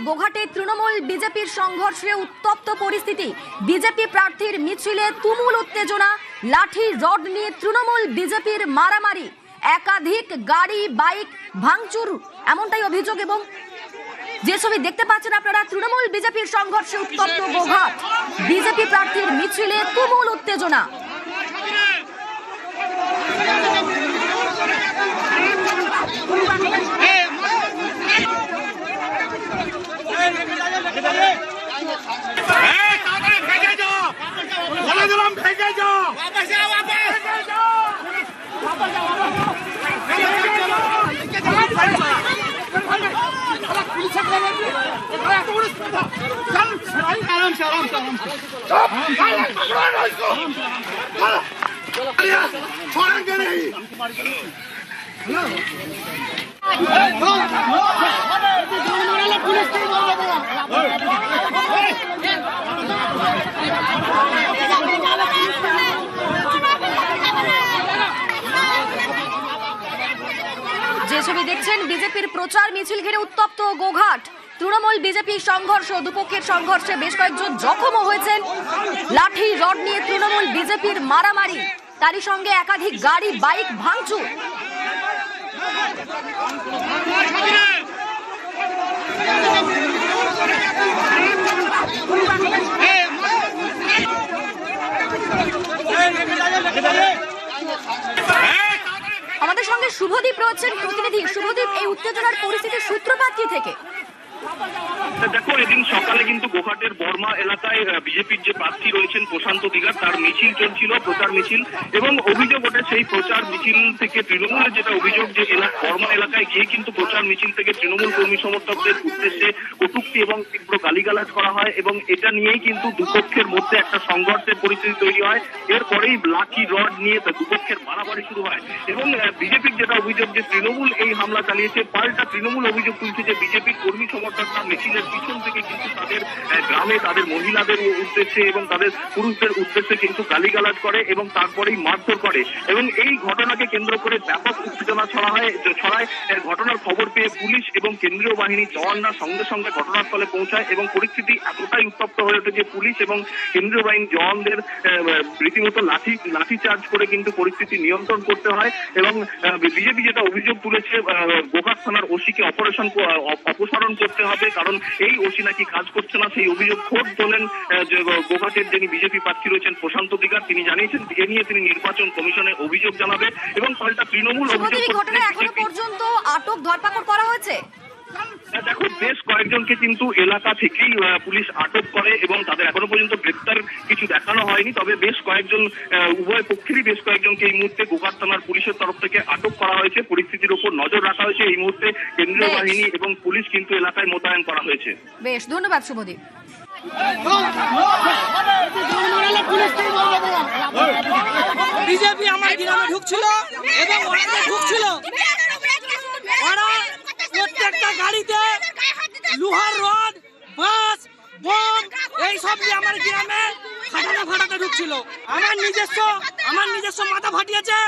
গোঘাটে তৃণমূল বিজেপির সংঘর্ষে উত্তপ্ত পরিস্থিতি। বিজেপি প্রার্থীর মিছিলে তুমুল উত্তেজনা, লাঠি রড নিয়ে তৃণমূল বিজেপির মারামারি, একাধিক গাড়ি বাইক ভাঙচুর, এমনটাই অভিযোগ। এবং যে ছবি দেখতে পাচ্ছেন আপনারা, তৃণমূল বিজেপির সংঘর্ষে উত্তপ্ত গোঘাট, বিজেপি প্রার্থীর মিছিলে তুমুল উত্তেজনা। যে ছবি দেখছেন, বিজেপির প্রচার মিছিল ঘিরে উত্তপ্ত গোঘাট, তৃণমূল বিজেপি সংঘর্ষ, দুপক্ষের সংঘর্ষে বেশ কয়েকজন জখমও হয়েছেন। লাঠি রড নিয়ে তৃণমূল বিজেপির মারামারি, তারই সঙ্গে একাধিক গাড়ি বাইক ভাঙচুর। আমাদের সঙ্গে শুভদীপ রয়েছেন, প্রতিনিধি। শুভদীপ, এই উত্তেজনার পরিস্থিতির সূত্রপাত কি থেকে? দেখো, এদিন সকালে কিন্তু গোঘাটের বর্মা এলাকায় বিজেপির যে প্রার্থী রয়েছেন প্রশান্ত দিগার, তার মিছিল চলছিল, প্রচার মিছিল। এবং অভিযোগ ওঠে সেই প্রচার মিছিল থেকে তৃণমূলের যেটা অভিযোগ যে বর্মা এলাকায় গিয়ে কিন্তু প্রচার মিছিল থেকে তৃণমূল কর্মী সমর্থকদের উদ্দেশ্যে কটূক্তি এবং তীব্র গালিগালাজ করা হয়, এবং এটা নিয়েই কিন্তু দুপক্ষের মধ্যে একটা সংঘর্ষের পরিস্থিতি তৈরি হয়। এরপরেই লাঠি রড নিয়ে দুপক্ষের মারামারি শুরু হয়। এবং বিজেপির যেটা অভিযোগ যে তৃণমূল এই হামলা চালিয়েছে, পাল্টা তৃণমূল অভিযোগ তুলছে যে বিজেপির কর্মী সমর্থকরা মিছিলের পিছন থেকে কিন্তু তাদের গ্রামে তাদের মহিলাদের উদ্দেশ্যে এবং তাদের পুরুষদের উদ্দেশ্যে কিন্তু গালিগালাজ করে এবং তারপরেই মারধর করে। এবং এই ঘটনাকে কেন্দ্র করে ব্যাপক উত্তেজনা ছড়ায়। ঘটনার খবর পেয়ে পুলিশ এবং কেন্দ্রীয় বাহিনীর জওয়ানরা সঙ্গে সঙ্গে ঘটনাস্থলে পৌঁছায় এবং পরিস্থিতি এতটাই উত্তপ্ত হয়ে ওঠে যে পুলিশ এবং কেন্দ্রীয় বাহিনীর জওয়ানদের রীতিমতো লাঠি চার্জ করে কিন্তু পরিস্থিতি নিয়ন্ত্রণ করতে হয়। এবং বিজেপি যেটা অভিযোগ তুলেছে, গোঘাট থানার ওসিকে অপসারণ করতে হবে, কারণ এই ওসি নাকি কাজ করছে না। সেই অভিযোগ খোদ তোলেন গোঘাটের যিনি বিজেপি প্রার্থী রয়েছেন প্রশান্ত দিগার। তিনি জানিয়েছেন এ নিয়ে তিনি নির্বাচন কমিশনে অভিযোগ জানাবে। এবং পাল্টা তৃণমূল অভিযোগ এখনো পর্যন্ত আটক ধরপাকড় করা হয়েছে। দেখো, বেশ কয়েকজনকে কিন্তু এলাকা থেকেই পুলিশ আটক করে এবং তাদের এখনো পর্যন্ত গ্রেপ্তার কিছু দেখানো হয়নি। তবে বেশ কয়েকজন, উভয় পক্ষেরই বেশ কয়েকজনকে এই মুহূর্তে গোঘাট থানার পুলিশের তরফ থেকে আটক করা হয়েছে। পরিস্থিতির উপর নজর রাখা হয়েছে। এই মুহূর্তে কেন্দ্রীয় বাহিনী এবং পুলিশ কিন্তু এলাকায় মোতায়েন করা হয়েছে। বেশ, ধন্যবাদ শুভদীপ। বিজেপি আমার গ্রামে ঢুকছিল এবং ঢুকছিল, ওরা প্রত্যেকটা গাড়িতে লোহার রড, বাস, বোম এইসব দিয়ে আমার গ্রামে ফাটাতে ঢুকছিল। আমার নিজস্ব মাথা ফাটিয়েছে।